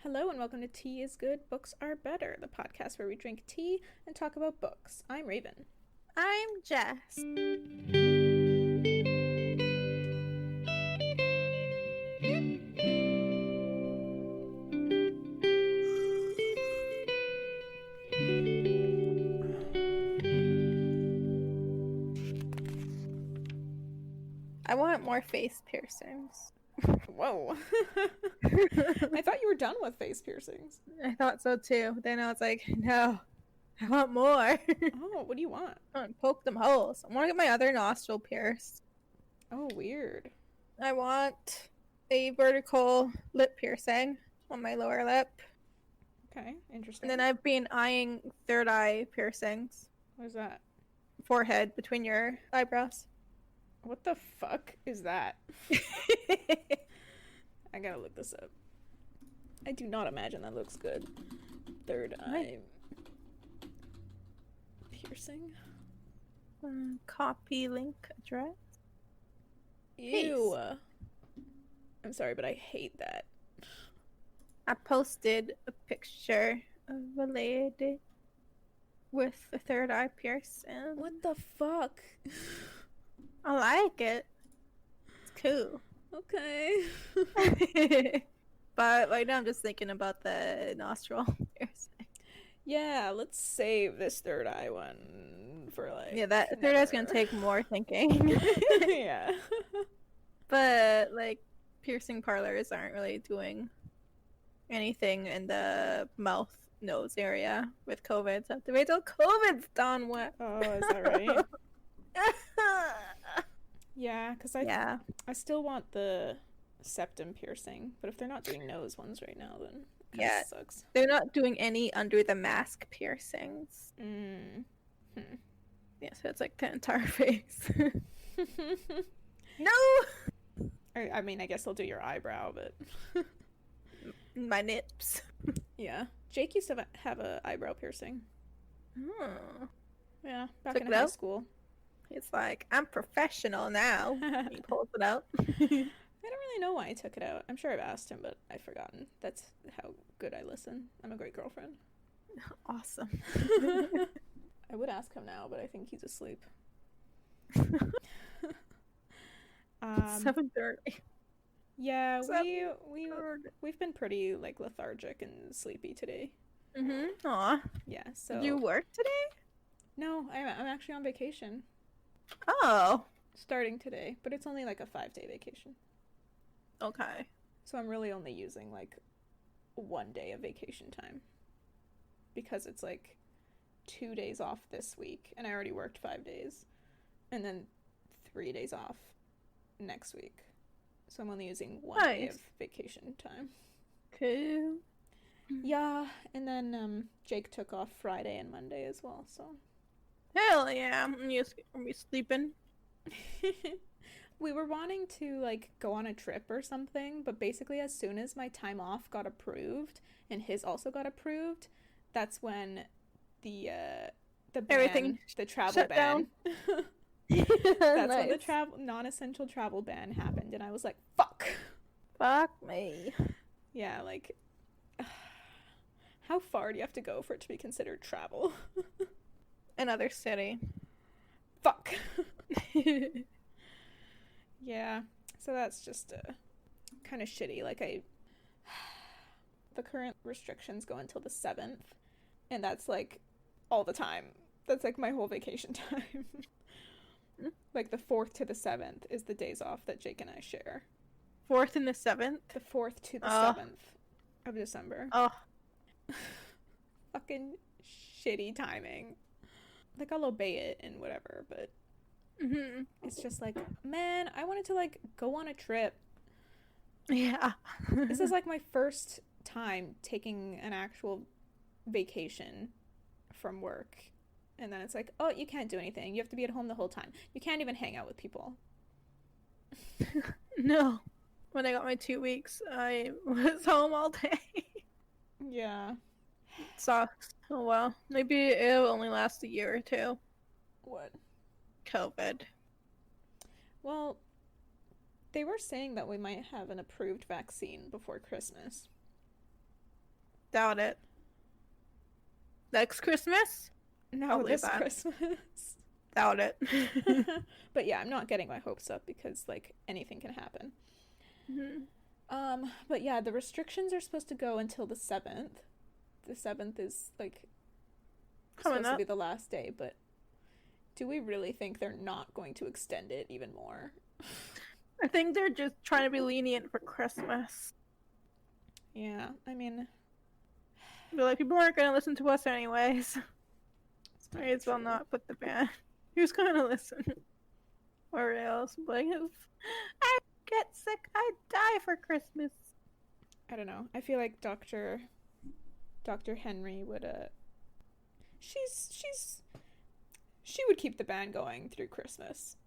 Hello and welcome to Tea is Good, Books Are Better, the podcast where we drink tea and talk about books. I'm Raven. I'm Jess. I want more face piercings. Whoa. I thought you were done with face piercings. I thought so too. Then I was like, no, I want more. Oh, what do you want? I want to poke them holes. I want to get my other nostril pierced. Oh, weird. I want a vertical lip piercing on my lower lip. Okay, interesting. And then I've been eyeing third eye piercings. What is that? Forehead between your eyebrows. What the fuck is that? I gotta look this up. I do not imagine that looks good. Third eye piercing. Copy link address. Ew. I'm sorry, but I hate that. I posted a picture of a lady with a third eye piercing. What the fuck? I like it. It's cool. Okay. But right now I'm just thinking about the nostril piercing. Yeah, let's save this third eye one for like. Yeah, that third eye's gonna take more thinking. Yeah. But like piercing parlors aren't really doing anything in the mouth nose area with COVID. So I have to wait till COVID's done with. Oh, is that right? Yeah, because I still want the septum piercing, but if they're not doing nose ones right now, then it Yeah. sucks. They're not doing any under the mask piercings. Yeah, so it's like the entire face. No! I mean, I guess they'll do your eyebrow, but My nips. yeah. Jake used to have a eyebrow piercing. Oh. Yeah, back Took in it high out? school. It's like, I'm professional now. He pulls it out. I don't really know why I took it out. I'm sure I've asked him, but I've forgotten. That's how good I listen. I'm a great girlfriend. Awesome. I would ask him now, but I think he's asleep. 7:30. Yeah, 7:30. we've been pretty like lethargic and sleepy today. Aw. Yeah, so Did you work today? No, I'm actually on vacation Oh. starting today, but it's only like a 5-day vacation. Okay. So I'm really only using like 1 day of vacation time because it's like 2 days off this week, and I already worked 5 days, and then 3 days off next week. So I'm only using 1 day of vacation time. Cool. Yeah, and then Jake took off Friday and Monday as well, so. Hell yeah. Are you sleeping? We were wanting to like go on a trip or something, but basically as soon as my time off got approved and his also got approved, that's when the ban, the travel ban. That's when the non-essential travel ban happened, and I was like, fuck. Fuck me. Yeah, like how far do you have to go for it to be considered travel? Another city. Fuck. Yeah, so that's just kind of shitty. Like the current restrictions go until the 7th, and that's like all the time. That's like my whole vacation time. Like the 4th to the 7th is the days off that Jake and I share. 4th and the 7th? The 4th to the 7th of December. Oh. Fucking shitty timing. Like I'll obey it and whatever, but it's just like, man, I wanted to like go on a trip. Yeah. This is like my first time taking an actual vacation from work. And then it's like, oh, you can't do anything. You have to be at home the whole time. You can't even hang out with people. No. When I got my 2 weeks, I was home all day. Yeah. It sucks. Oh well. Maybe it'll only last a year or two. What? COVID. Well, they were saying that we might have an approved vaccine before Christmas. Doubt it. Next Christmas? No, Probably this that. Christmas. Doubt it. But yeah, I'm not getting my hopes up because like anything can happen. But yeah, the restrictions are supposed to go until the 7th. The 7th is like Coming supposed to up. be the last day, but do we really think they're not going to extend it even more? I think they're just trying to be lenient for Christmas. Yeah, I mean, But like, people aren't gonna listen to us anyways. Might as well true. not put the ban. Who's gonna listen? Or else, like, if I get sick, I die for Christmas. I don't know. I feel like Dr. Henry would she would keep the band going through Christmas.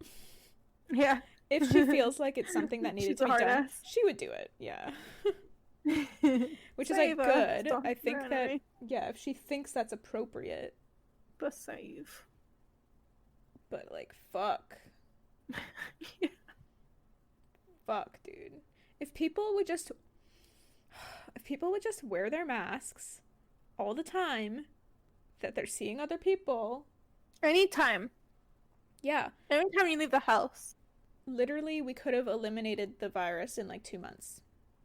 Yeah. If she feels like it's something that needed She's to a be hard done, ass. she would do it. Yeah. Which is like Save us, good. I Dr. think that Henry. yeah, if she thinks that's appropriate, But save. but like fuck. Yeah. Fuck, dude. If people would just wear their masks all the time that they're seeing other people. Anytime. Yeah. Anytime you leave the house. Literally, we could have eliminated the virus in like 2 months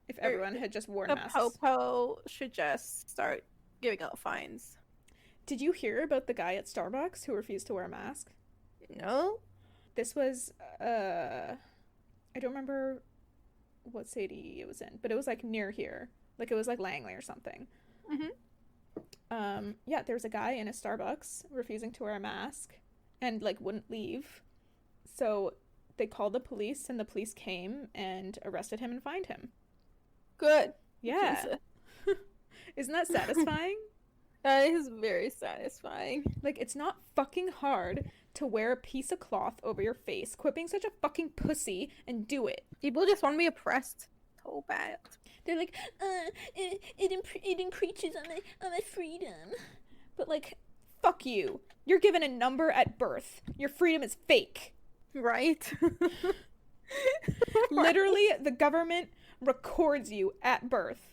if everyone had just worn The masks. Popo should just start giving out fines. Did you hear about the guy at Starbucks who refused to wear a mask? No? This was, I don't remember what city it was in, but it was like near here. Like it was like Langley or something. Yeah, there was a guy in a Starbucks refusing to wear a mask and like wouldn't leave. So they called the police and the police came and arrested him and fined him. Good. Yeah. Jesus. Isn't that satisfying? That is very satisfying. Like, it's not fucking hard to wear a piece of cloth over your face, quit being such a fucking pussy, and do it. People just want to be oppressed so bad. They're like, it encroaches on my freedom. But, like, fuck you. You're given a number at birth. Your freedom is fake. Right? Literally, the government records you at birth.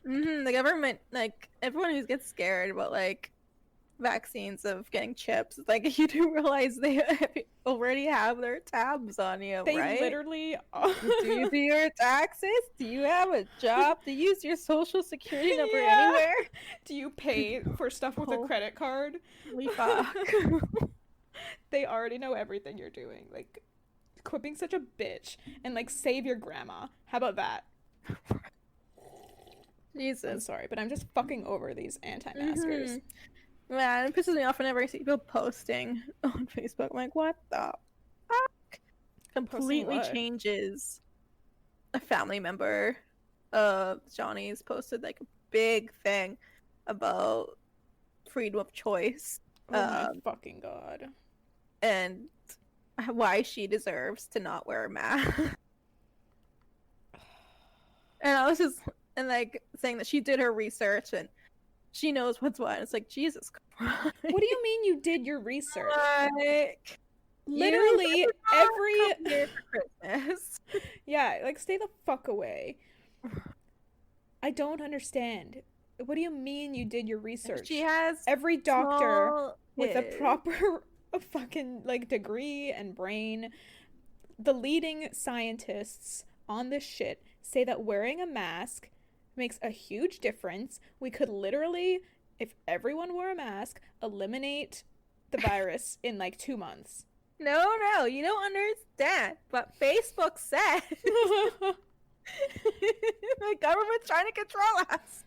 The government, like, everyone who gets scared about, like, vaccines of getting chips, like, you do realize they already have their tabs on you, They right? literally Do you do your taxes? Do you have a job? Do you use your social security number Yeah. anywhere? Do you pay for stuff with a credit card? We fuck. They already know everything you're doing. Like, quit being such a bitch and, like, save your grandma. How about that? I'm Jesus. sorry, but I'm just fucking over these anti-maskers. Man, it pisses me off whenever I see people posting on Facebook. I'm like, what the fuck? Completely what? changes. A family member of Johnny's posted like a big thing about freedom of choice Oh my fucking god. and why she deserves to not wear a mask. And I was just like saying that she did her research and she knows what's what. It's like, Jesus Christ. What do you mean you did your research? Like, Literally you every come here for Christmas. yeah, like stay the fuck away. I don't understand. What do you mean you did your research? She has every doctor small with a kids. proper fucking like degree and brain, the leading scientists on this shit say that wearing a mask makes a huge difference. We could literally, if everyone wore a mask, eliminate the virus in like 2 months. No, you don't understand. But Facebook said the government's trying to control us.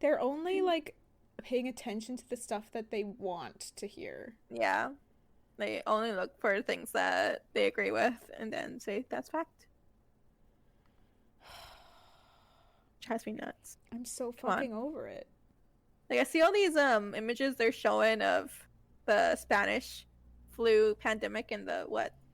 They're only like paying attention to the stuff that they want to hear. Yeah. They only look for things that they agree with and then say that's fact. Drives me nuts. I'm so Come on. fucking over it. Like I see all these images they're showing of the Spanish flu pandemic in the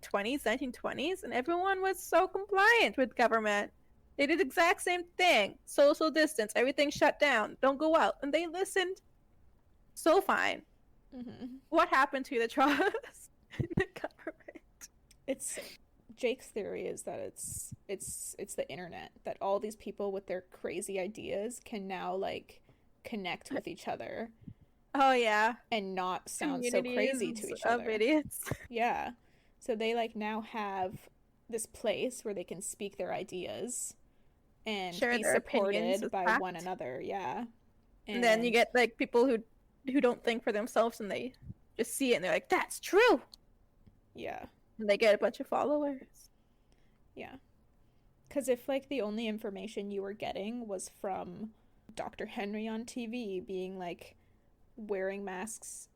1920s, and everyone was so compliant with government. They did the exact same thing. Social distance, everything shut down. Don't go out. And they listened so fine. What happened to the trust in the government? It's Jake's theory is that it's the internet, that all these people with their crazy ideas can now like connect with each other Oh yeah. and not sound so crazy to Communities each of other. idiots. Yeah. So they like now have this place where they can speak their ideas and Share be their opinions supported with by one fact. another. Yeah. And then you And get like people who don't think for themselves and they just see it and they're like, "That's true." yeah. And they get a bunch of followers. Yeah. Because if like the only information you were getting was from Dr. Henry on TV being like, wearing masks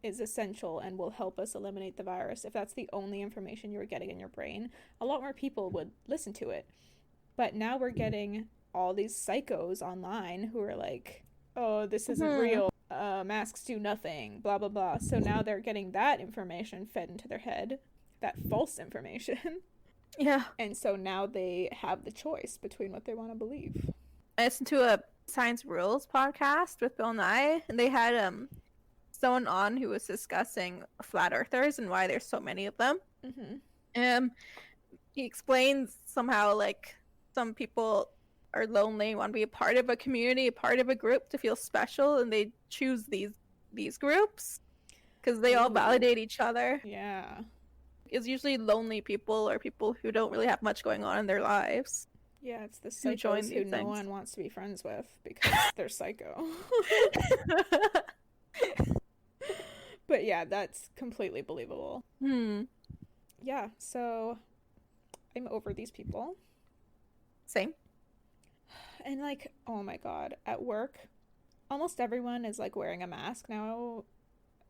is essential and will help us eliminate the virus, if that's the only information you were getting in your brain, a lot more people would listen to it. But now we're getting all these psychos online who are like, oh, this isn't Hmm. real. Masks do nothing, blah, blah, blah. So now they're getting that information fed into their head, that false information. Yeah. And so now they have the choice between what they want to believe. I listened to a Science Rules podcast with Bill Nye, and they had someone on who was discussing flat earthers and why there's so many of them. Mm-hmm. He explains somehow like some people are lonely, want to be a part of a community, a part of a group to feel special, and they choose these groups because they all Ooh. validate each other. Yeah. It's usually lonely people or people who don't really have much going on in their lives. Yeah, it's the Who join psychos these who no things. one wants to be friends with because they're psycho. But yeah, that's completely believable. Yeah, so I'm over these people. Same. And like, oh my god, at work, almost everyone is like wearing a mask now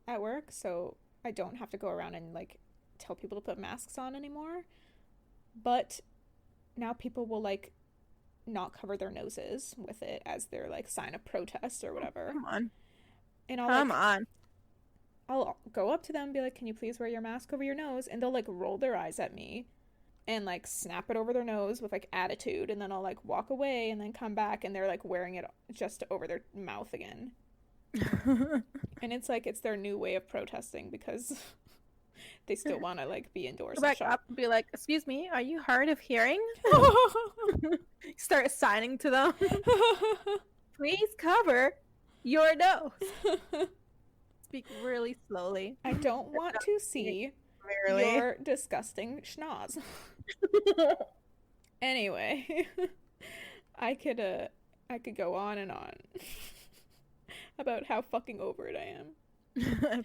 at work, so I don't have to go around and like tell people to put masks on anymore. But now people will like not cover their noses with it as their like sign of protest or whatever. Come on. And Come on. I'll go up to them and be like, "Can you please wear your mask over your nose?" And they'll like roll their eyes at me and like snap it over their nose with like attitude, and then I'll like walk away and then come back and they're like wearing it just over their mouth again. And it's like it's their new way of protesting because they still want to like be indoors Go and back shop. up and be like, "Excuse me, are you hard of hearing?" Start assigning to them. Please cover your nose. Speak really slowly. I don't want to see Rarely. your disgusting schnoz. Anyway, I could go on and on about how fucking over it I am. I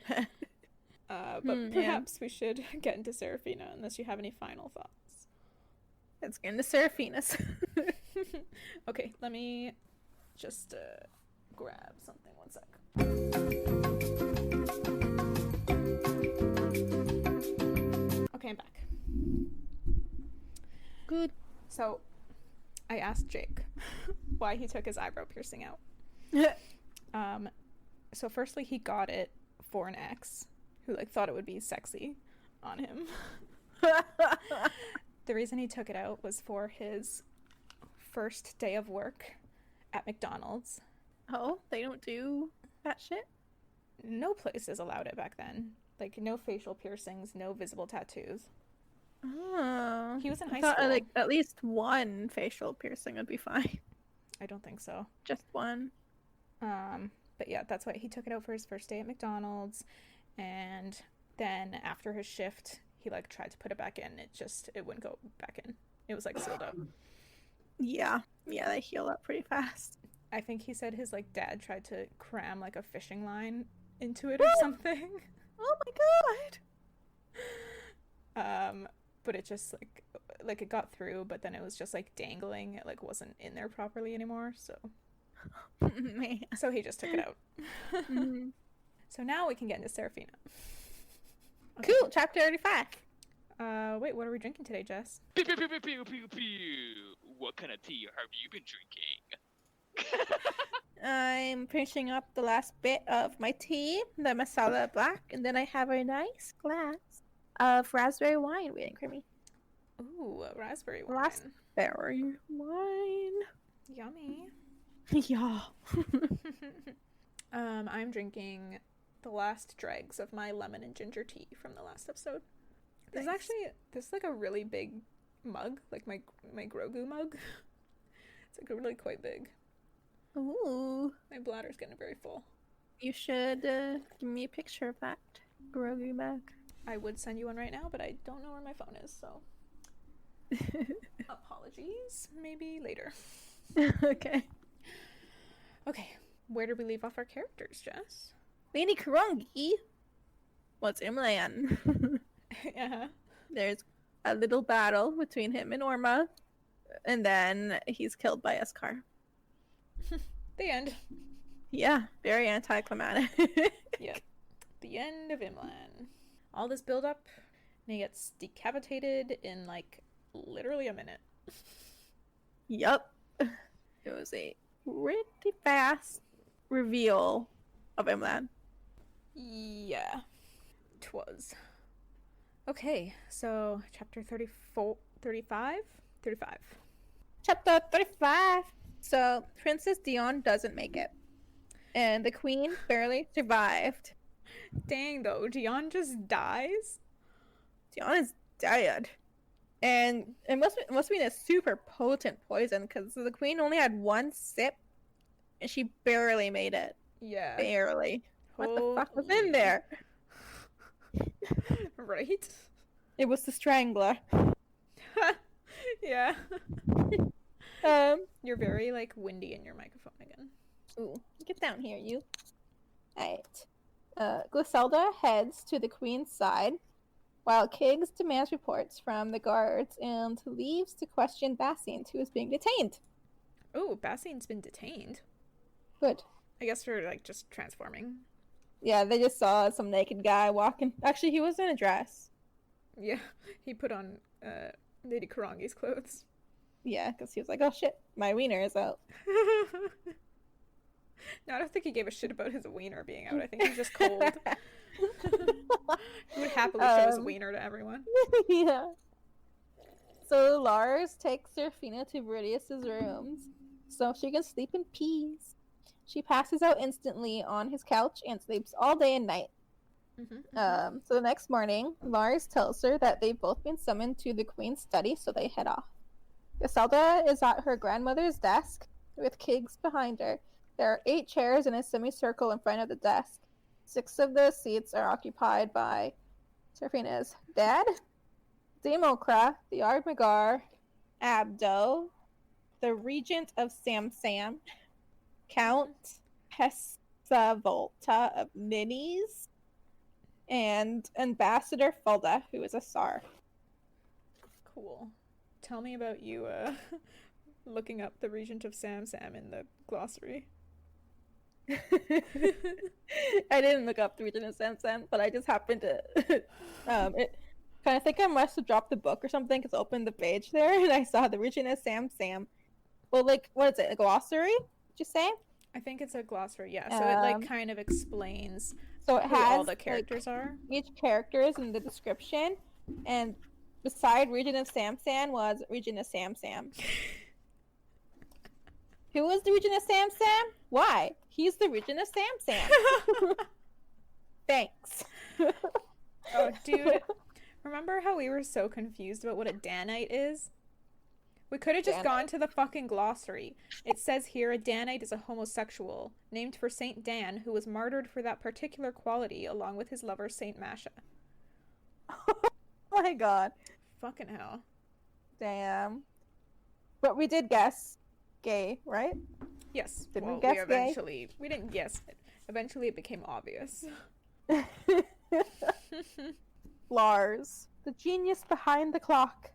bet. But perhaps we should get into Seraphina unless you have any final thoughts. Let's get into Seraphina's. Okay, let me just grab something. One sec. Okay, I'm back. Good. So, I asked Jake why he took his eyebrow piercing out. So firstly, he got it for an ex who like thought it would be sexy on him. The reason he took it out was for his first day of work at McDonald's. Oh, they don't do that shit? No places allowed it back then. Like no facial piercings, no visible tattoos. Oh. He was in high I thought school. like at least one facial piercing would be fine. I don't think so. Just one. But yeah, that's why he took it out for his first day at McDonald's, and then after his shift, he like tried to put it back in. It wouldn't go back in. It was like sealed up. Yeah. Yeah, they heal up pretty fast. I think he said his like dad tried to cram like a fishing line into it or something. Oh my god. But it just like it got through, but then it was just like dangling. It like wasn't in there properly anymore, so man. So he just took it out. Mm-hmm. So now we can get into Seraphina. Okay. Cool, chapter 35. Wait, what are we drinking today, Jess? Pew, pew, pew, pew, pew, pew, pew. What kind of tea have you been drinking? I'm finishing up the last bit of my tea, the masala black, and then I have a nice glass of raspberry wine waiting for me. Ooh, raspberry wine. Raspberry wine. Yummy. Yeah. I'm drinking the last dregs of my lemon and ginger tea from the last episode. This is like a really big mug, like my Grogu mug. It's like really quite big. Ooh. My bladder's getting very full. You should give me a picture of that. Grogu back. I would send you one right now, but I don't know where my phone is, so apologies. Maybe later. Okay. Okay, where did we leave off our characters, Jess? Lady Karangi. What's Imlan? Yeah. There's a little battle between him and Orma, and then he's killed by Eskar. The end. Yeah, very anticlimactic. Yep. The end of Imlan. All this build up, and he gets decapitated in like literally a minute. Yup. It was a pretty fast reveal of Imlan. Yeah. 'Twas. Okay, so chapter 34, 35? 35. Chapter 35. So, Princess Dion doesn't make it. And the queen barely survived. Dang though, Dion just dies? Dion is dead. And it must have been a super potent poison because the queen only had one sip and she barely made it. Yeah. Barely. What the fuck was Holy- in there? Right? It was the strangler. Yeah. You're very like windy in your microphone again. Ooh, get down here, you. Alright. Griselda heads to the queen's side, while Kiggs demands reports from the guards and leaves to question Bassine, who is being detained. Oh, Bassine's been detained. Good. I guess for like just transforming. Yeah, they just saw some naked guy walking. Actually, he was in a dress. Yeah, he put on Lady Karangi's clothes. Yeah, because he was like, oh shit, my wiener is out. No, I don't think he gave a shit about his wiener being out. I think he's just cold. He would happily show his wiener to everyone. Yeah. So Lars takes Seraphina to Viridius's rooms so she can sleep in peace. She passes out instantly on his couch and sleeps all day and night. So the next morning, Lars tells her that they've both been summoned to the queen's study, so they head off. Griselda is at her grandmother's desk with Kiggs behind her. There are 8 chairs in a semicircle in front of the desk. 6 of the seats are occupied by Seraphina's dad, Demokra, the Ardmagar, Abdo, the regent of Samsam, Count Pesavolta of Minis, and Ambassador Fulda, who is a Sar. Cool. Tell me about you looking up the regent of Samsam in the glossary. I didn't look up the regent of Samsam, but I just happened to I think I must have dropped the book or something because I opened the page there and I saw the regent of Samsam. Well, like, what is it, a glossary? Did you say? I think it's a glossary, yeah. So it like kind of explains so it who has all the characters are. Each character is in the description, and beside regent of Samsam was regent of Samsam. Who was the regent of Samsam? Why? He's the regent of Samsam. Thanks. Oh, dude. Remember how we were so confused about what a Danite is? We could have just gone to the fucking glossary. It says here a Danite is a homosexual, named for Saint Dan, who was martyred for that particular quality, along with his lover Saint Masha. Oh my god. Fucking hell. Damn. But we did guess gay, right? Yes. Did well, we guess eventually... We didn't guess it. Eventually it became obvious. Lars, the genius behind the clock.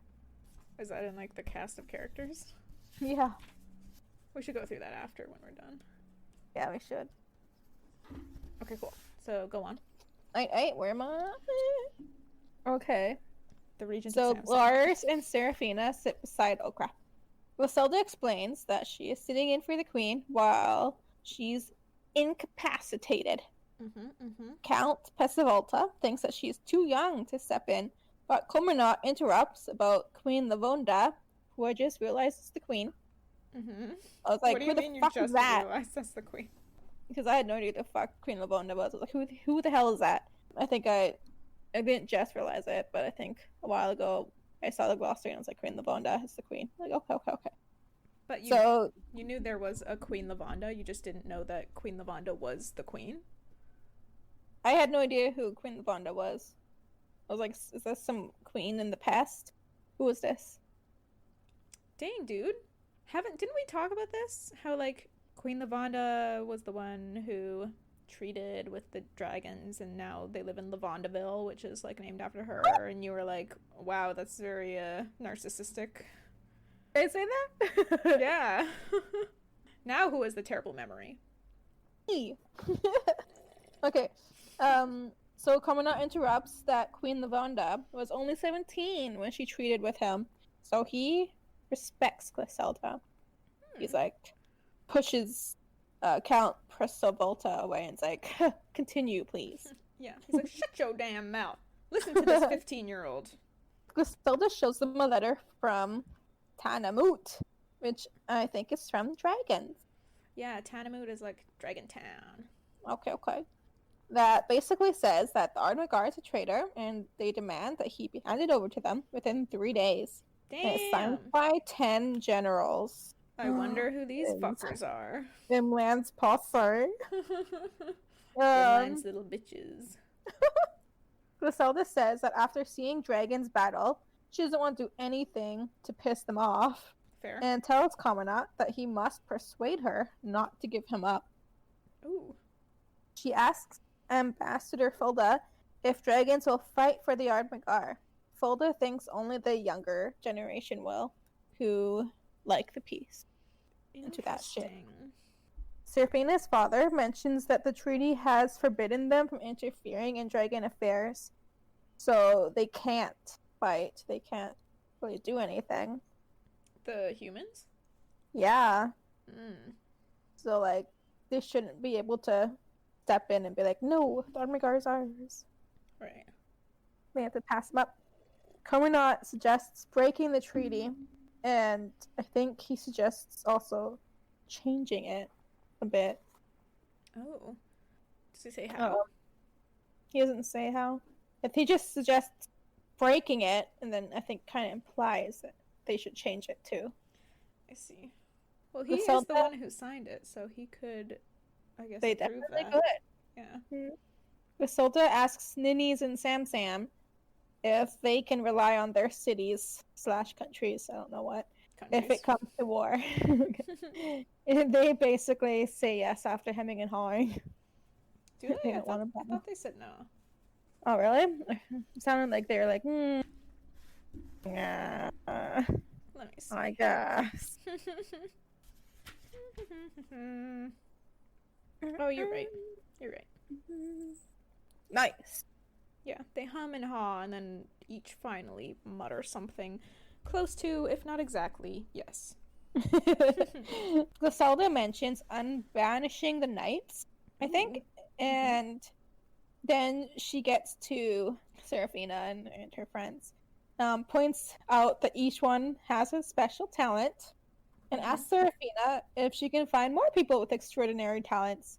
Is that in, like, the cast of characters? Yeah. We should go through that after when we're done. Yeah, we should. Okay, cool. So, go on. Where am I? Okay. The regent So of Samsung. Lars and Seraphina sit beside Okra. Griselda explains that she is sitting in for the queen while she's incapacitated. Count Pesavolta thinks that she is too young to step in, but Kominot interrupts about Queen Lavonda, who I just realized is the queen. I was like, who the fuck is that? Realized that's the queen? Because I had no idea who the fuck Queen Lavonda was. I was like, who the hell is that? I think I didn't just realize it, but I think a while ago I saw the glossary and I was like, Queen Lavonda is the queen. I'm like, okay. But So you knew there was a Queen Lavanda, you just didn't know that Queen Lavanda was the queen? I had no idea who Queen Lavanda was. I was like, is this some queen in the past? Who was this? Dang, dude. Didn't we talk about this? How like Queen Lavanda was the one who treated with the dragons and now they live in Lavandaville, which is like named after her, and you were like, wow, that's very narcissistic. Did I say that? Yeah. Now who has the terrible memory? Me. Okay. So Kamina interrupts that Queen Lavanda was only 17 when she treated with him. So he respects Griselda. He's like, pushes Count Prestovolta away and is like, continue, please. Yeah. He's like, shut your damn mouth. Listen to this 15-year-old. Griselda shows them a letter from Tanamut, which I think is from dragons. Yeah, Tanamut is like Dragon Town. Okay. That basically says that the Ardnagar is a traitor, and they demand that he be handed over to them within 3 days. And it's signed Damn. by 10 generals. I wonder who these fuckers are. Imland's posse. Inline's little bitches. Griselda says that after seeing dragons battle, she doesn't want to do anything to piss them off, Fair. and tells Kamanat that he must persuade her not to give him up. Ooh. She asks Ambassador Fulda if dragons will fight for the Ardmagar. Fulda thinks only the younger generation will, who like the peace. Into that shit. Interesting. Seraphina's father mentions that the treaty has forbidden them from interfering in dragon affairs, so they can't fight. They can't really do anything. The humans? Yeah. Mm. So, like, they shouldn't be able to step in and be like, no, the Ardmagar is ours. Right. They have to pass them up. Kominat suggests breaking the treaty, and I think he suggests also changing it a bit. Oh. Does he say how? He doesn't say how. If he just suggests breaking it, and then I think kind of implies that they should change it too. I see. Well, he is Griselda? the one who signed it, so he could, I guess, They approve definitely that. could. Yeah. Griselda asks Ninnies and Sam if they can rely on their cities / countries, I don't know what, if it comes to war. And they basically say yes after hemming and hawing. Do they? They don't want to I thought they said no. Oh, really? It sounded like they were like, yeah, Let me see. I guess. Oh, you're right. You're right. Nice. Yeah, they hum and haw and then each finally mutter something close to, if not exactly, yes. Griselda mentions unbanishing the knights, I think, and then she gets to Seraphina and her friends, points out that each one has a special talent, and asks Seraphina if she can find more people with extraordinary talents.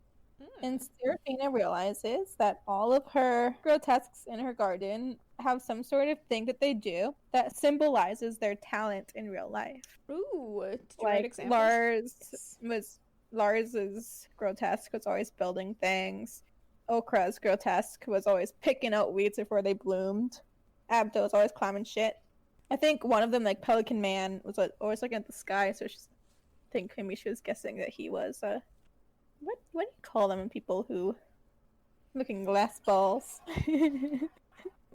And Seraphina realizes that all of her grotesques in her garden have some sort of thing that they do that symbolizes their talent in real life. Ooh, did you write Like examples? Lars's grotesque was always building things. Okra's grotesque was always picking out weeds before they bloomed. Abdo was always climbing shit. I think one of them, like Pelican Man, was always looking at the sky, so I think maybe she was guessing that he was what do you call them when people who looking glass balls?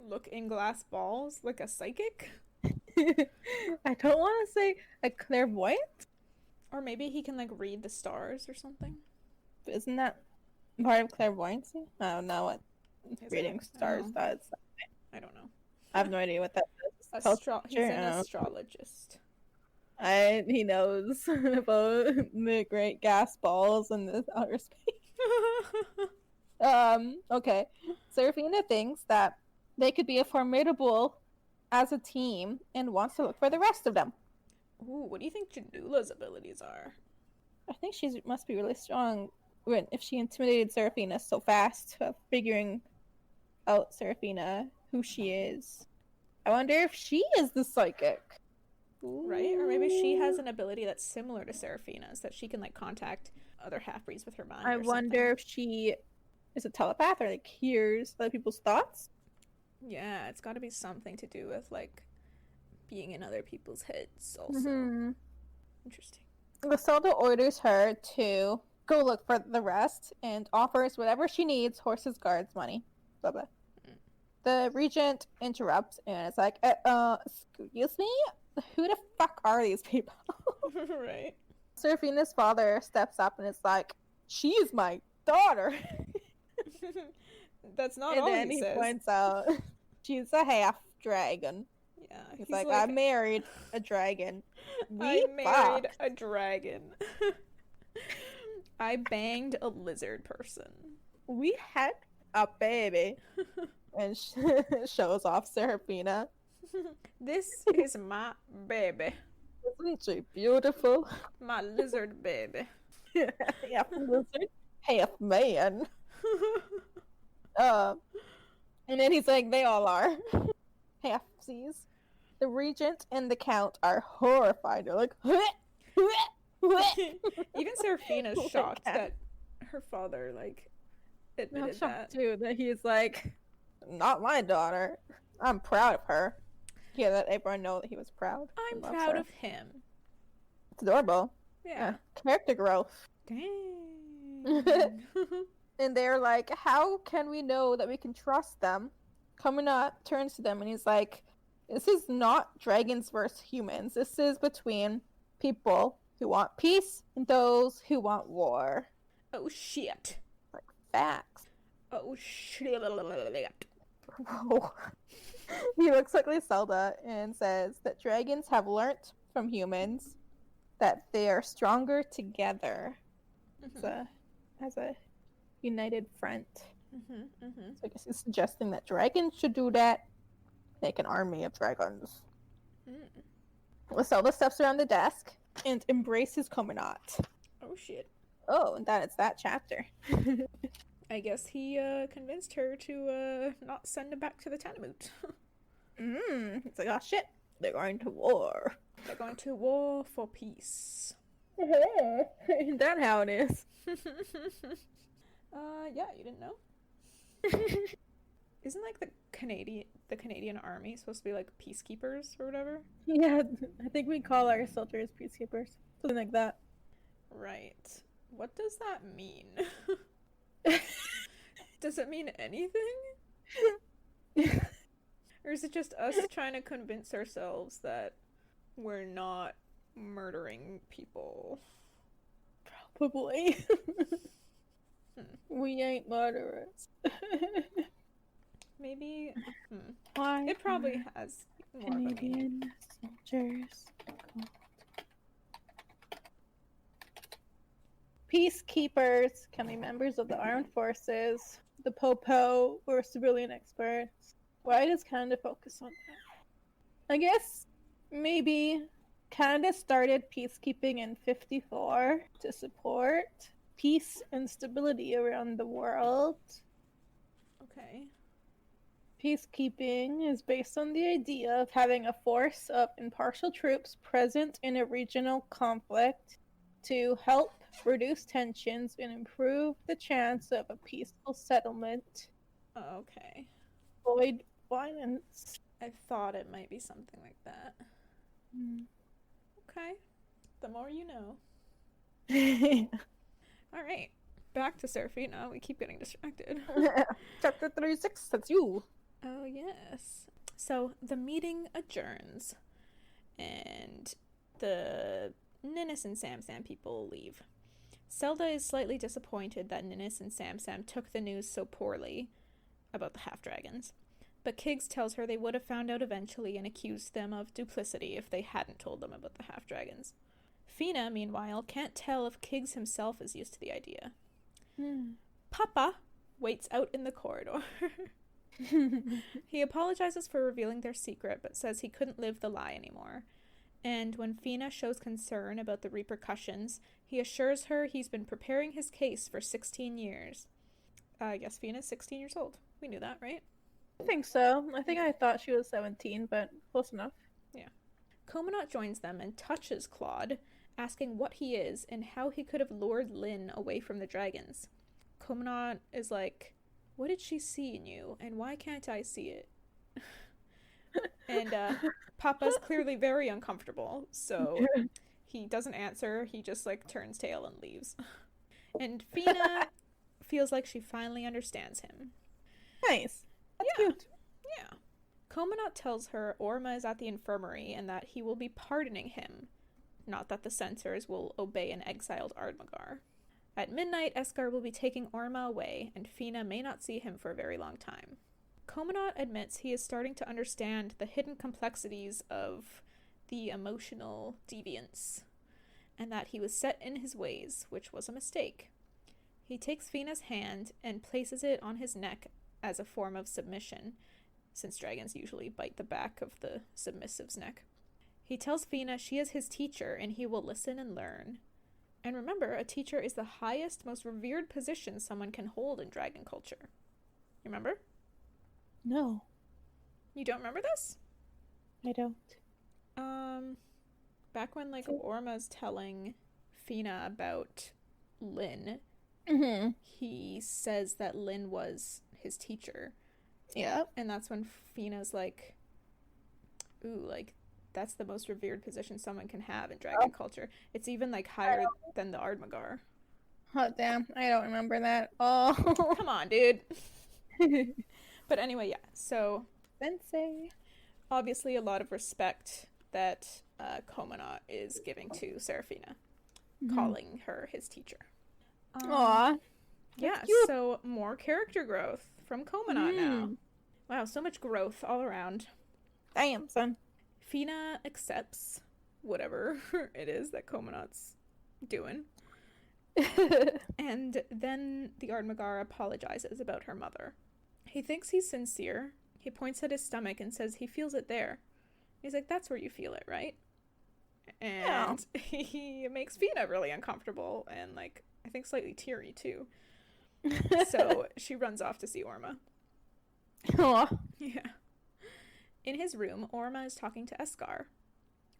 Look in glass balls like a psychic? I don't want to say a clairvoyant. Or maybe he can like read the stars or something. But isn't that part of clairvoyancy? I don't know what Is reading it? stars does. I don't know. I have no idher what that is. He's an astrologist. He knows about the great gas balls in the outer space. Okay. Seraphina thinks that they could be formidable as a team and wants to look for the rest of them. Ooh, what do you think Janula's abilities are? I think she must be really strong if she intimidated Seraphina so fast, figuring out Seraphina, who she is. I wonder if she is the psychic. right? Or maybe she has an ability that's similar to Seraphina's, that she can like contact other half-breeds with her mind. I or wonder if she is a telepath or like hears other people's thoughts. something. Yeah, it's got to be something to do with like being in other people's heads. Also, interesting. Griselda orders her to go look for the rest and offers whatever she needs, horses, guards, money, blah blah. The regent interrupts and it's like, excuse me? Who the fuck are these people? Right. Seraphina's father steps up and it's like, she is my daughter. That's not And all then he he says. points out she's a half dragon. Yeah, He's like, I married a dragon. I married fucked. a dragon. I banged a lizard person. We had a baby. And shows off Seraphina. This is my baby. Isn't she beautiful? My lizard baby. Half lizard, half man. And then he's like, they all are halfsies. The regent and the count are horrified. They're like, Even Seraphina's Oh my shocked God. that her father like I'm admitted shocked that. too that he's like, not my daughter. I'm proud of her. Yeah, that everyone know that he was proud. I'm and loves proud her. of him. It's adorable. Yeah. Character growth. Dang. And they're like, how can we know that we can trust them? Kamina turns to them and he's like, this is not dragons versus humans. This is between people who want peace and those who want war. Oh shit. Like, facts. Oh shit. Whoa. He looks like Lyselda and says that dragons have learnt from humans that they are stronger together as a united front. So I guess he's suggesting that dragons should do that. Make an army of dragons. Lyselda steps around the desk and embraces Cominat. Oh shit. Oh, and that is that chapter. I guess he convinced her to not send him back to the Tanamut. It's like, oh shit, they're going to war. They're going to war for peace. Isn't that how it is? Yeah, you didn't know? Isn't like the Canadian army supposed to be like peacekeepers or whatever? Yeah, I think we call our soldiers peacekeepers. Something like that. Right. What does that mean? Does it mean anything? Or is it just us trying to convince ourselves that we're not murdering people? Probably. We ain't murderers. Maybe. Why? It probably has more of a meaning. Canadian soldiers called peacekeepers can be members of the armed forces, the popo, or civilian experts. Why does Canada focus on that? I guess maybe Canada started peacekeeping in 1954 to support peace and stability around the world. Okay. Peacekeeping is based on the idea of having a force of impartial troops present in a regional conflict to help reduce tensions and improve the chance of a peaceful settlement, Okay. avoid violence. I thought it might be something like that. Okay. The more you know. Alright. Back to Seraphina. We keep getting distracted. Chapter 36, that's you. Oh, yes. So the meeting adjourns, and the Ninnis and Samsam people leave. Zelda is slightly disappointed that Ninnis and Samsam took the news so poorly about the half-dragons, but Kiggs tells her they would have found out eventually and accused them of duplicity if they hadn't told them about the half-dragons. Fina, meanwhile, can't tell if Kiggs himself is used to the idea. Papa waits out in the corridor. He apologizes for revealing their secret, but says he couldn't live the lie anymore. And when Fina shows concern about the repercussions, he assures her he's been preparing his case for 16 years. Yes, Fina's 16 years old. We knew that, right? I think so. I thought she was 17, but close enough. Komonot joins them and touches Claude, asking what he is and how he could have lured Lynn away from the dragons. Komonot is like, what did she see in you, and why can't I see it? And Papa's clearly very uncomfortable, so he doesn't answer. He just like turns tail and leaves. And Fina feels like she finally understands him. Nice. That's Yeah. cute. Yeah. Komonot tells her Orma is at the infirmary and that he will be pardoning him. Not that the censors will obey an exiled Ardmagar. At midnight, Eskar will be taking Orma away, and Fina may not see him for a very long time. Komonot admits he is starting to understand the hidden complexities of the emotional deviance, and that he was set in his ways, which was a mistake. He takes Fina's hand and places it on his neck as a form of submission, since dragons usually bite the back of the submissive's neck. He tells Fina she is his teacher and he will listen and learn. And remember, a teacher is the highest, most revered position someone can hold in dragon culture. You remember? No, You don't remember this? I don't. Back when like Orma's telling Fina about Lynn, Mm-hmm. he says that Lynn was his teacher. Yeah. And that's when Fina's like, ooh, like, that's the most revered position someone can have in dragon culture. It's even, like, higher than the Ardmagar. Oh, damn. I don't remember that. Oh. Come on, dude. But anyway, yeah. So, Sensei. obviously a lot of respect that Komonot is giving to Seraphina, calling her his teacher. Aw. Yeah, cute. so more character growth from Komonot now. Wow, so much growth all around. Damn, son. Fina accepts whatever it is that Komonot's doing. And then the Ardmagar apologizes about her mother. He thinks he's sincere. He points at his stomach and says he feels it there. He's like, that's where you feel it, right? And he makes Fina really uncomfortable and, like, I think slightly teary, too. So she runs off to see Orma. Aw. Yeah. In his room, Orma is talking to Eskar.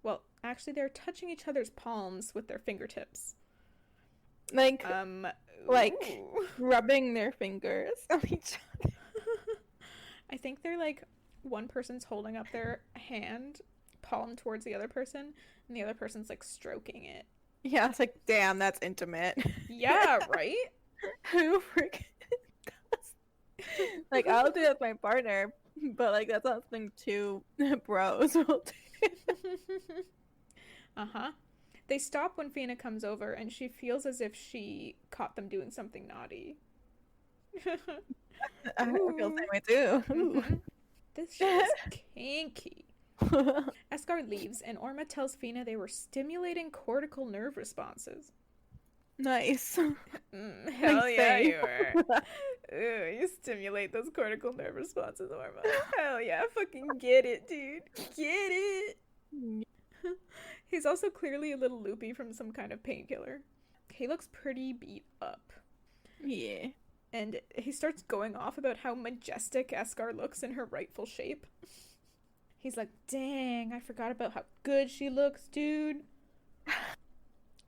Well, actually, they're touching each other's palms with their fingertips. Like, Ooh. rubbing their fingers on each other. I think they're like, one person's holding up their hand, palm towards the other person, and the other person's like stroking it. Yeah, it's like, damn, that's intimate. Yeah, right? Who freaking does? Like, I'll do it with my partner, but like, that's not something two bros will do. Uh-huh. They stop when Fina comes over, and she feels as if she caught them doing something naughty. I feel the same way too. Mhm. This shit is kinky. Eskar leaves, and Orma tells Fina they were stimulating cortical nerve responses. Nice. Hell Like, yeah, same. you were. Ooh, you stimulate those cortical nerve responses, Orma. Hell yeah, fucking get it, dude. Get it. He's also clearly a little loopy from some kind of painkiller. He looks pretty beat up. Yeah. And he starts going off about how majestic Eskar looks in her rightful shape. He's like, dang, I forgot about how good she looks, dude.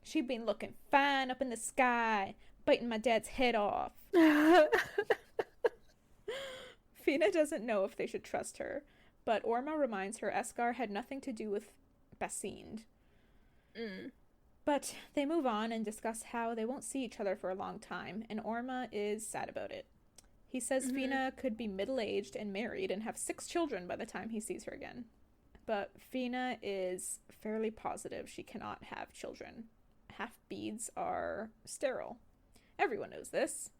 She been looking fine up in the sky, biting my dad's head off. Fina doesn't know if they should trust her, but Orma reminds her Eskar had nothing to do with Basind. But they move on and discuss how they won't see each other for a long time, and Orma is sad about it. He says Fina could be middle-aged and married and have 6 children by the time he sees her again. But Fina is fairly positive she cannot have children. Half-beads are sterile. Everyone knows this.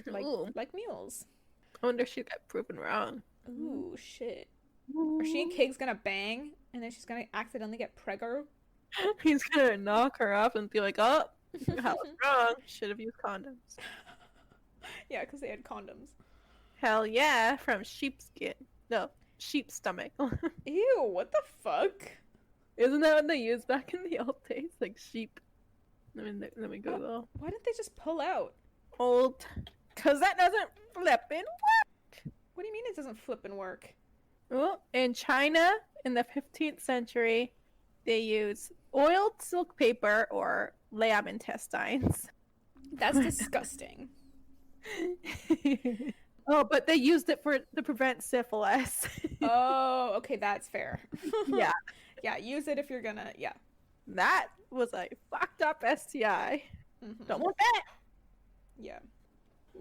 Like mules. I wonder if she got proven wrong. Ooh, shit. Are she and Kig's gonna bang, and then she's gonna accidentally get preggo? He's gonna knock her up and be like, oh, I was wrong. Should have used condoms. Yeah, because they had condoms. Hell yeah, from sheepskin. No, sheep stomach. Ew, what the fuck? Isn't that what they used back in the old days? Like sheep. Let me Google. Why didn't they just pull out? Old. Because that doesn't flip and work. What do you mean it doesn't flip and work? Well, in China, in the 15th century, they used oiled silk paper or lamb intestines. That's disgusting. Oh, but they used it to prevent syphilis. Oh, okay, that's fair. Yeah. Yeah, use it if you're gonna, yeah. That was a fucked up STI. Mhm. Don't want that. Yeah.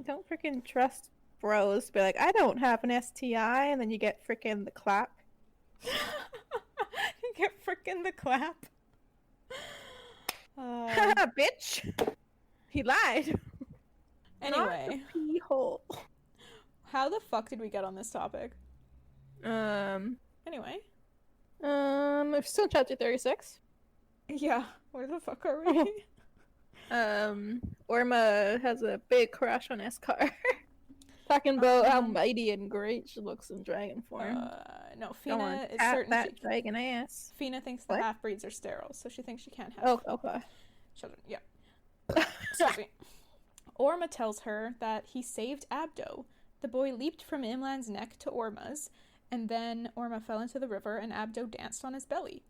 Don't freaking trust bros. Be like, I don't have an STI, and then you get freaking the clap. You get frickin' the clap. Bitch. He lied. Anyway, Not the pee hole. how the fuck did we get on this topic? Anyway, We're still in chapter 36. yeah, where the fuck are we? Orma has a big crush on Eskar. Talking about how mighty and great she looks in dragon form. No, Don't Fina wanna is tap certain that dragon ass. Fina thinks the What? half-breeds are sterile, so she thinks she can't have Oh, okay. children. Yeah. Excuse me. Orma tells her that he saved Abdo. The boy leaped from Imlan's neck to Orma's, and then Orma fell into the river and Abdo danced on his belly.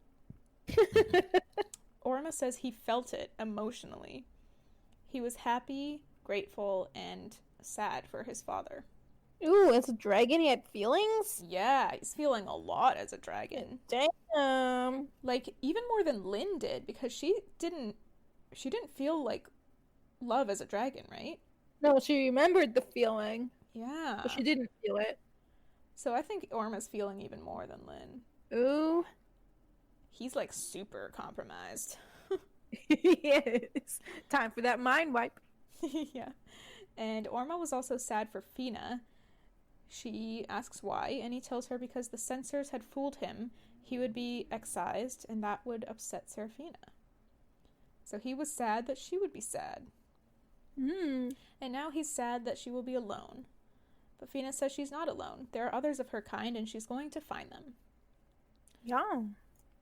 Orma says he felt it emotionally. He was happy, grateful, and sad for his father. Ooh, as a dragon, he had feelings? Yeah, he's feeling a lot as a dragon. Damn. Like, even more than Lynn did, because she didn't feel like love as a dragon, right? No, she remembered the feeling, Yeah. but she didn't feel it. So I think Orma's feeling even more than Lynn. Ooh. He's like super compromised. Yes. Time for that mind wipe. Yeah. And Orma was also sad for Fina. She asks why, and he tells her because the censors had fooled him. He would be excised, and that would upset Seraphina. So he was sad that she would be sad. Hmm. And now he's sad that she will be alone. But Fina says she's not alone. There are others of her kind, and she's going to find them. Yeah.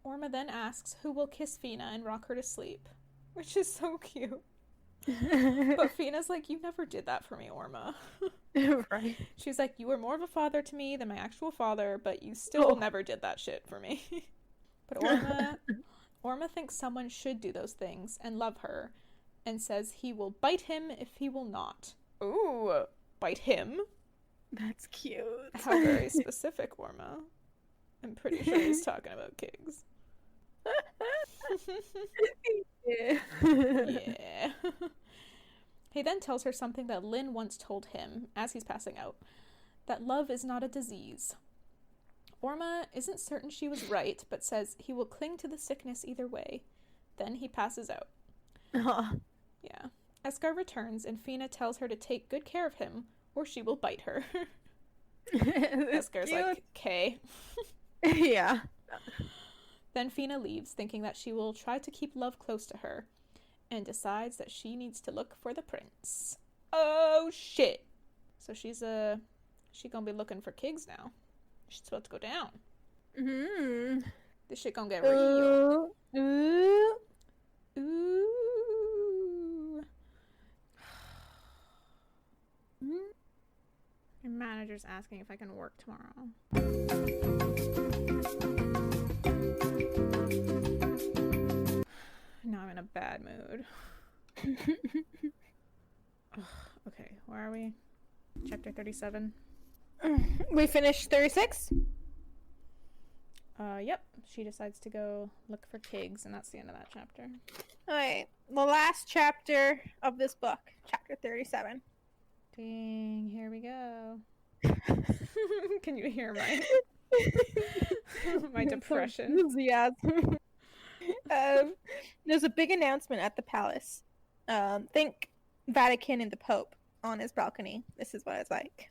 Orma then asks who will kiss Fina and rock her to sleep, which is so cute. But Fina's like, you never did that for me, Orma. Right. She's like, you were more of a father to me than my actual father, but you still never did that shit for me. But Orma thinks someone should do those things and love her, and says he will bite him if he will not. Ooh, bite him? That's cute. How very specific, Orma. I'm pretty sure he's talking about Kigs. Yeah. Yeah. He then tells her something that Lynn once told him as he's passing out, that love is not a disease. Orma isn't certain she was right, but says he will cling to the sickness either way. Then he passes out. Yeah. Eskar returns, and Fina tells her to take good care of him, or she will bite her. Eskar's like, okay. Yeah. Then Fina leaves, thinking that she will try to keep love close to her, and decides that she needs to look for the prince. Oh, shit. So she gonna be looking for Kigs now. She's about to go down. Mm-hmm. This shit gonna get real. Ooh. Ooh. Your manager's asking if I can work tomorrow. Now I'm in a bad mood. Okay, where are we? Chapter 37. We finished 36? Yep. She decides to go look for Kigs, and that's the end of that chapter. Alright, the last chapter of this book, chapter 37. Dang, here we go. Can you hear my depression? Enthusiasm. There's a big announcement at the palace. Think Vatican and the Pope on his balcony. This is what it's like.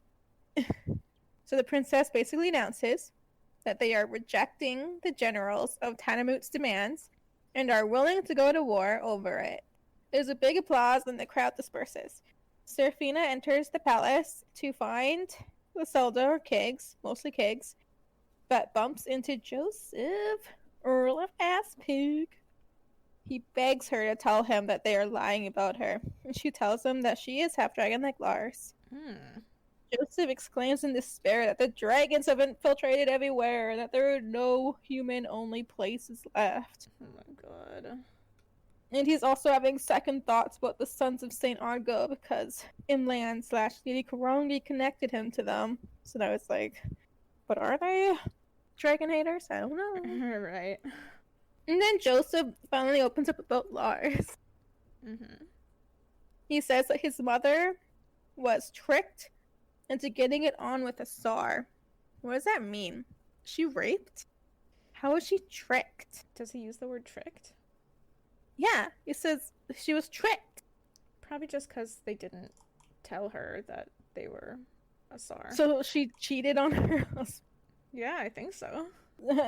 So the princess basically announces that they are rejecting the generals of Tanamut's demands and are willing to go to war over it. There's a big applause and the crowd disperses. Seraphina enters the palace to find Lyselda or Kigs, mostly Kigs, but bumps into Joseph, Earl of Aspig. He begs her to tell him that they are lying about her, and she tells him that she is half dragon like Lars. Joseph exclaims in despair that the dragons have infiltrated everywhere and that there are no human-only places left. Oh my god. And he's also having second thoughts about the Sons of Saint Argo because Imlan / Lady Karongi connected him to them. So now it's like, but are they dragon haters? I don't know. Right. And then Joseph finally opens up about Lars. Mm-hmm. He says that his mother was tricked into getting it on with a Tsar. What does that mean? She raped? How was she tricked? Does he use the word tricked? Yeah, he says she was tricked. Probably just because they didn't tell her that they were a Tsar. So she cheated on her husband. Yeah, I think so.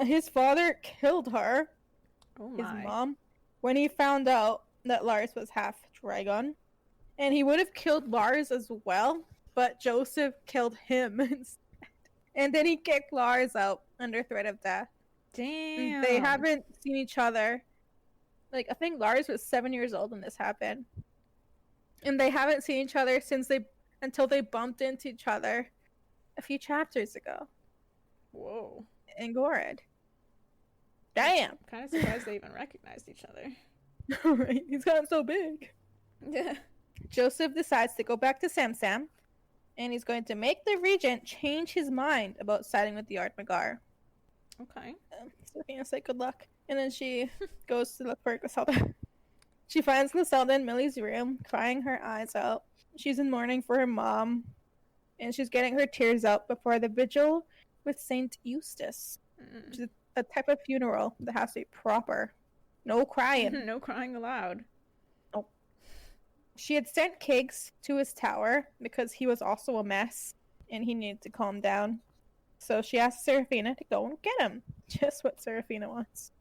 His father killed her, Oh his my. mom, when he found out that Lars was half dragon. And he would have killed Lars as well, but Joseph killed him instead. And then he kicked Lars out under threat of death. Damn. They haven't seen each other. Like, I think Lars was 7 years old when this happened. And they haven't seen each other until they bumped into each other a few chapters ago Whoa. in Gorod. Damn. Kind of surprised they even recognized each other. Right? He's gotten so big. Yeah. Joseph decides to go back to Samsam, and he's going to make the regent change his mind about siding with the Ardmagar. Okay. Seraphina said good luck. And then she goes to look for Griselda. She finds Griselda in Millie's room, crying her eyes out. She's in mourning for her mom, and she's getting her tears out before the vigil with Saint Eustace. Which is a type of funeral that has to be proper. No crying. No crying aloud. She had sent Kiggs to his tower because he was also a mess, and he needed to calm down. So she asked Seraphina to go and get him. Just what Seraphina wants.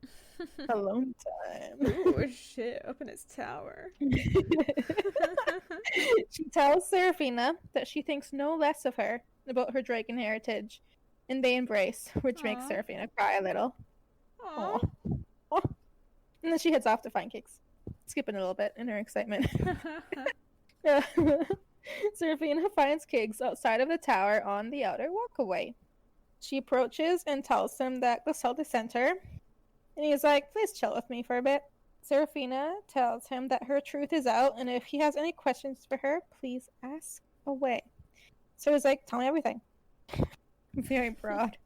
Alone time. Ooh, shit. Up in his tower. She tells Seraphina that she thinks no less of her about her dragon heritage, and they embrace, which makes Aw. Seraphina cry a little. Aw. Aw. And then she heads off to find Kiggs, skipping a little bit in her excitement. Seraphina finds Kiggs outside of the tower on the outer walkaway. She approaches and tells him that Griselda sent her, and he's like, please chill with me for a bit. Seraphina tells him that her truth is out, and if he has any questions for her, please ask away. So he's like, tell me everything. Very broad.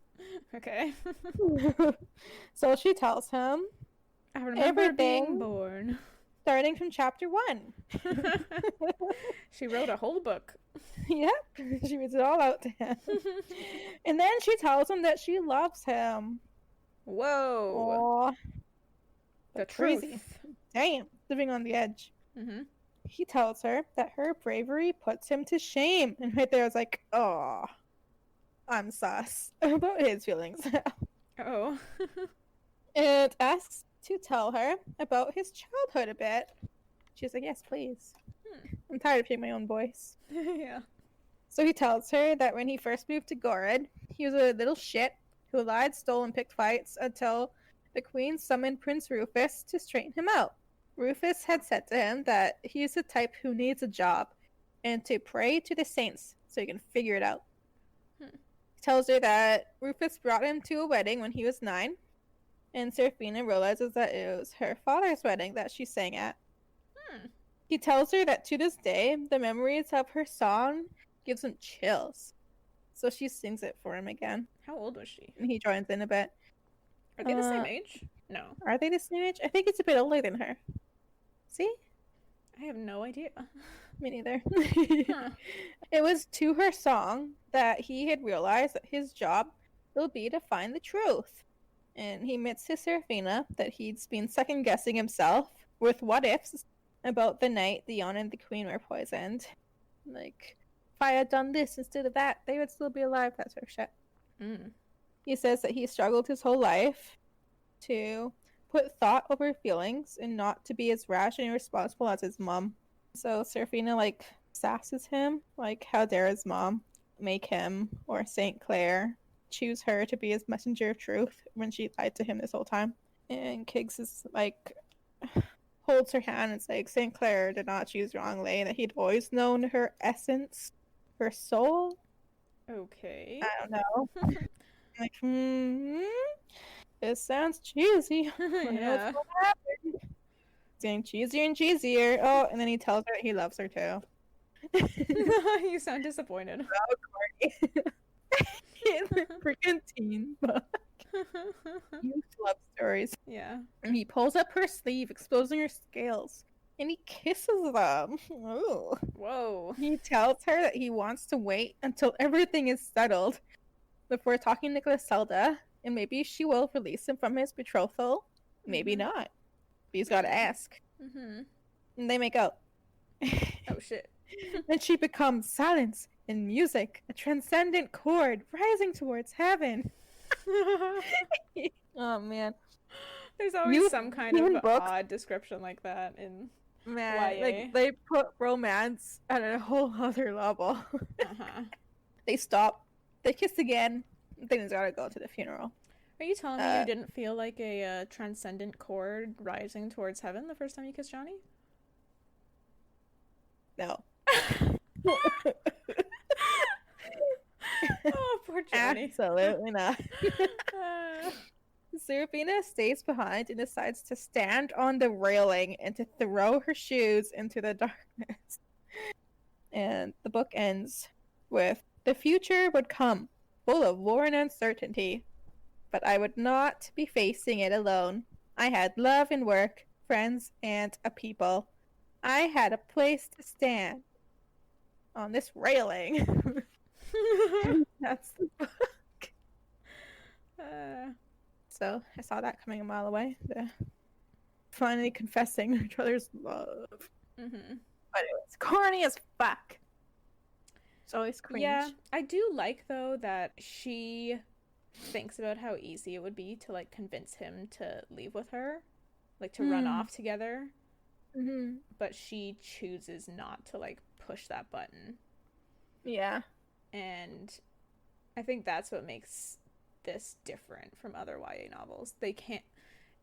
Okay. So she tells him, I remember being Everything. born. starting from chapter 1. She wrote a whole book. Yep, she reads it all out to him. And then she tells him that she loves him. Whoa. Aww. The Crazy. truth. Damn, living on the edge. Mm-hmm. He tells her that her bravery puts him to shame. And right there I was like, oh, I'm sus about his feelings. Oh. And asks to tell her about his childhood a bit. She's like, yes, please. I'm tired of hearing my own voice. Yeah. So he tells her that when he first moved to Gorod, he was a little shit who lied, stole, and picked fights until the queen summoned Prince Rufus to straighten him out. Rufus had said to him that he's the type who needs a job and to pray to the saints so he can figure it out. He tells her that Rufus brought him to a wedding when he was 9, and Seraphina realizes that it was her father's wedding that she sang at. He tells her that to this day, the memories of her song gives him chills. So she sings it for him again, How old was she? and he joins in a bit. Are they the same age? No. Are they the same age? I think it's a bit older than her. See? I have no idea. Me neither. Huh. It was to her song that he had realized that his job will be to find the truth. And he admits to Seraphina that he'd been second guessing himself with what ifs about the night Theon and the Queen were poisoned. Like, if I had done this instead of that, they would still be alive, that sort of shit. Mm. He says that he struggled his whole life to put thought over feelings and not to be as rash and irresponsible as his mom. So Seraphina, like, sasses him, like, how dare his mom make him or St. Clair choose her to be his messenger of truth when she lied to him this whole time. And Kiggs is, like, holds her hand and is like, St. Clair did not choose wrongly, that he'd always known her essence, her soul, Okay. I don't know. Like, this sounds cheesy. I know it's Yeah. gonna happen. It's getting cheesier and cheesier. Oh, and then he tells her he loves her too. You sound disappointed. Freaking teen book. Youth love stories. Yeah. And he pulls up her sleeve, exposing her scales, and he kisses them. Ooh. Whoa. He tells her that he wants to wait until everything is settled before talking to Griselda, and maybe she will release him from his betrothal. Maybe Mhm. not. He's got to ask. Mm-hmm. And they make out. Oh shit. And she becomes silence and music, a transcendent chord rising towards heaven. Oh man, There's always You- some kind teen of books- odd description like that in man, YA. like they put romance at a whole other level. uh-huh. They stop, they kiss again, then he's gotta go to the funeral. Are you telling me you didn't feel like a transcendent chord rising towards heaven the first time you kissed Johnny? No. Oh, poor Johnny. Absolutely not. Uh, Seraphina stays behind and decides to stand on the railing and to throw her shoes into the darkness. And the book ends with the future would come, full of war and uncertainty, but I would not be facing it alone. I had love and work, friends, and a people. I had a place to stand on this railing. That's the book. So I saw that coming a mile away. The finally confessing each other's love. mm-hmm. But it was corny as fuck. It's always cringe. Yeah, I do like though that she thinks about how easy it would be to like convince him to leave with her, like to run off together, Mm-hmm. but she chooses not to like push that button. Yeah. And I think that's what makes this different from other YA novels. They can't,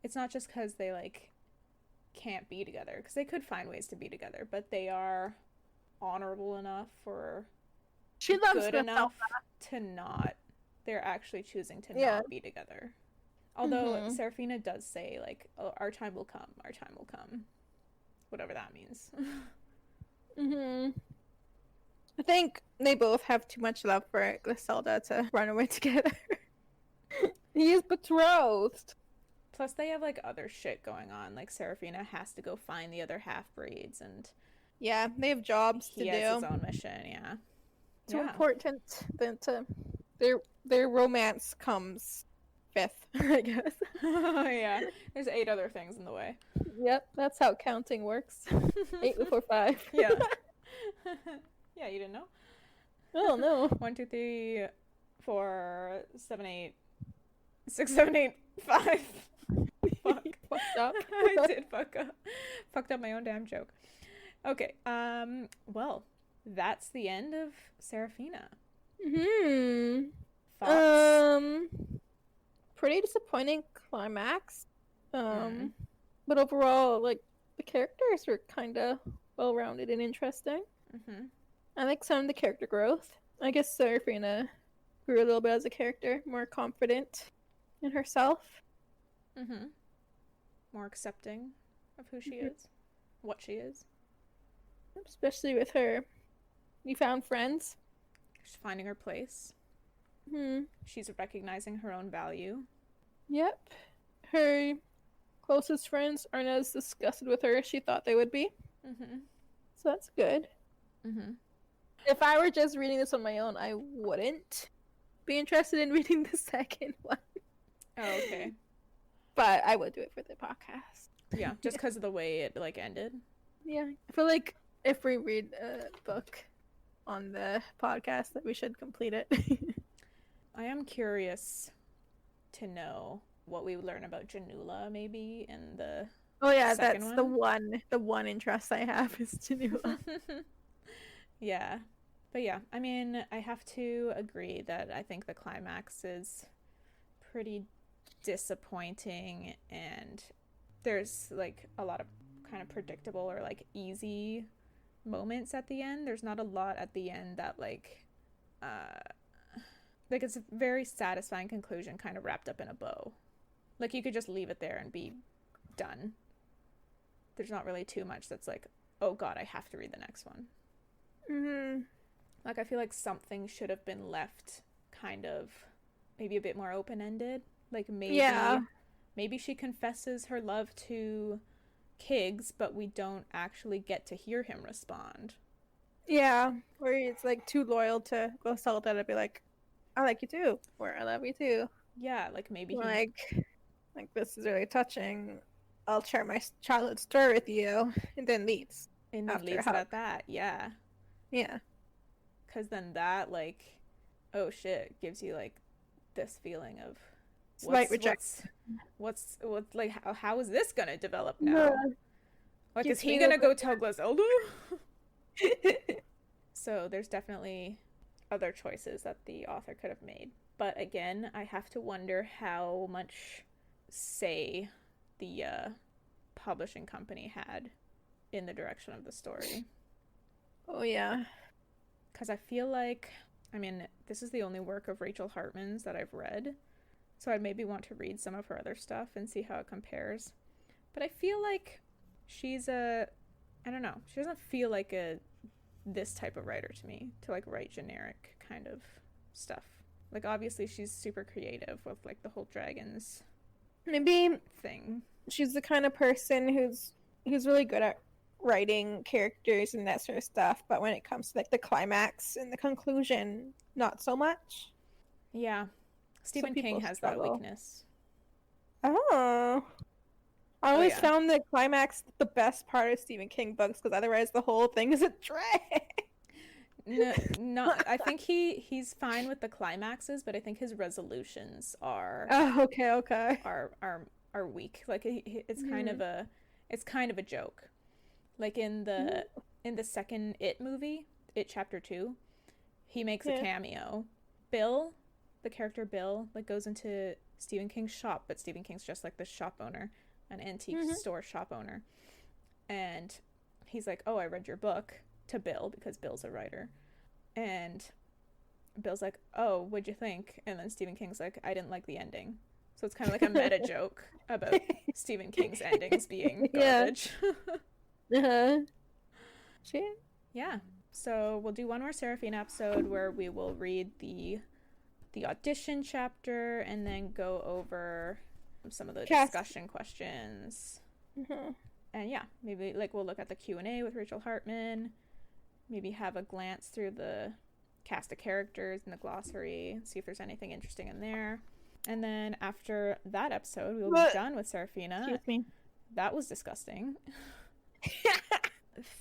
it's not just because they like can't be together, because they could find ways to be together, but they are honorable enough or She loves good enough to not, they're actually choosing to not be together. Although Seraphina does say like, oh, our time will come, whatever that means. Mm-hmm. I think they both have too much love for Griselda to run away together. He is betrothed. Plus they have like other shit going on, like Seraphina has to go find the other half-breeds, and Yeah, they have jobs to he do. has his own mission. Too important than to their romance comes fifth, I guess. Yeah, there's 8 other things in the way. Yep, that's how counting works. 8 before 5. Yeah. Yeah, you didn't know? Oh no. 1, 2, 3, 4, 7, 8, 6, 7, 8, 5. Fuck. Fucked up. I did fuck up. Fucked up my own damn joke. Okay, well, that's the end of Seraphina. Thoughts? Pretty disappointing climax. But overall, like, the characters were kind of well-rounded and interesting. I like some of the character growth. I guess Seraphina grew a little bit as a character, more confident in herself. More accepting of who she is, what she is. Especially with her newfound friends. She's finding her place. She's recognizing her own value. Yep. Her closest friends aren't as disgusted with her as she thought they would be. So that's good. If I were just reading this on my own, I wouldn't be interested in reading the second one. Oh, okay. But I would do it for the podcast. Yeah, just because of the way it like ended. Yeah. I feel like if we read a book on the podcast that we should complete it. I am curious to know what we would learn about Janula maybe in the Oh yeah, second that's one? the one interest I have is Janula. Yeah. But yeah, I mean, I have to agree that I think the climax is pretty disappointing, and there's like a lot of kind of predictable or like easy moments at the end. There's not a lot at the end that like like, it's a very satisfying conclusion kind of wrapped up in a bow. Like, you could just leave it there and be done. There's not really too much that's like, oh god, I have to read the next one. Mm-hmm. Like, I feel like something should have been left kind of maybe a bit more open-ended. Like, maybe she confesses her love to Kiggs, but we don't actually get to hear him respond. Yeah, or it's like too loyal to Griselda to be like, I like you too, or I love you too. Yeah, like maybe like this is really touching. I'll share my childhood story with you, and then leaves. And then leaves it at that. Yeah. Yeah. Because then that, like, oh shit, gives you like this feeling of slight rejection. What's like how is this gonna develop now? Yeah. Like, is he gonna go tell Griselda? So there's definitely other choices that the author could have made. But again, I have to wonder how much say the publishing company had in the direction of the story. Oh, yeah. Because I feel like, I mean, this is the only work of Rachel Hartman's that I've read. So I'd maybe want to read some of her other stuff and see how it compares. But I feel like she's I don't know, she doesn't feel like this type of writer to me, to like write generic kind of stuff. Like, obviously she's super creative with like the whole dragons maybe thing. She's the kind of person who's really good at writing characters and that sort of stuff, but when it comes to like the climax and the conclusion, not so much. Yeah. Stephen King has that weakness. Oh. I always found the climax the best part of Stephen King books, because otherwise the whole thing is a drag. No, I think he's fine with the climaxes, but I think his resolutions are okay. Are weak. Like, it's kind of a joke. Like in the second It movie, It Chapter 2, he makes a cameo. Bill, the character Bill, like goes into Stephen King's shop, but Stephen King's just like the shop owner, an antique store shop owner. And he's like, "Oh, I read your book," to Bill, because Bill's a writer. And Bill's like, "Oh, what'd you think?" And then Stephen King's like, "I didn't like the ending." So it's kind of like a meta joke about Stephen King's endings being garbage. Shit. Yeah. So we'll do one more Seraphina episode where we will read the audition chapter and then go over some of the discussion questions. And yeah, maybe like we'll look at the Q&A with Rachel Hartman, maybe have a glance through the cast of characters and the glossary, see if there's anything interesting in there. And then after that episode, we will be done with Seraphina. Excuse me. That was disgusting.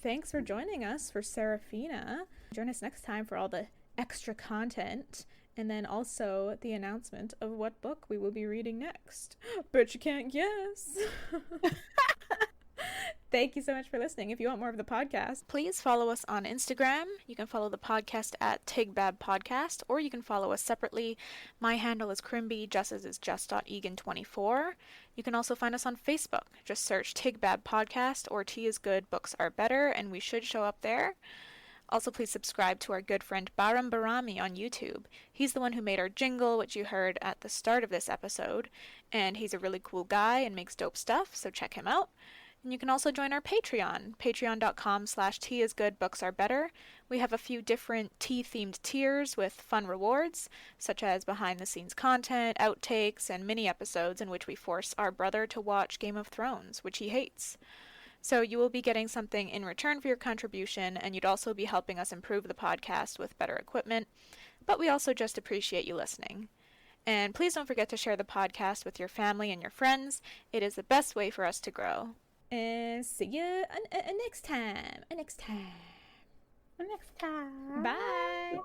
Thanks for joining us for Seraphina. Join us next time for all the extra content, and then also the announcement of what book we will be reading next. But you can't guess. Thank you so much for listening. If you want more of the podcast, please follow us on Instagram. You can follow the podcast at Tigbab Podcast, or you can follow us separately. My handle is Crimby, Jess's is just.egan24. You can also find us on Facebook. Just search Tigbab Podcast or Tea is Good, Books Are Better, and we should show up there. Also, please subscribe to our good friend Baram Barami on YouTube. He's the one who made our jingle, which you heard at the start of this episode, and he's a really cool guy and makes dope stuff, so check him out. And you can also join our Patreon, patreon.com/teaisgoodbooksArebetter. We have a few different tea-themed tiers with fun rewards, such as behind-the-scenes content, outtakes, and mini-episodes in which we force our brother to watch Game of Thrones, which he hates. So you will be getting something in return for your contribution, and you'd also be helping us improve the podcast with better equipment. But we also just appreciate you listening. And please don't forget to share the podcast with your family and your friends. It is the best way for us to grow. And see you next time. Next time. Next time. Bye.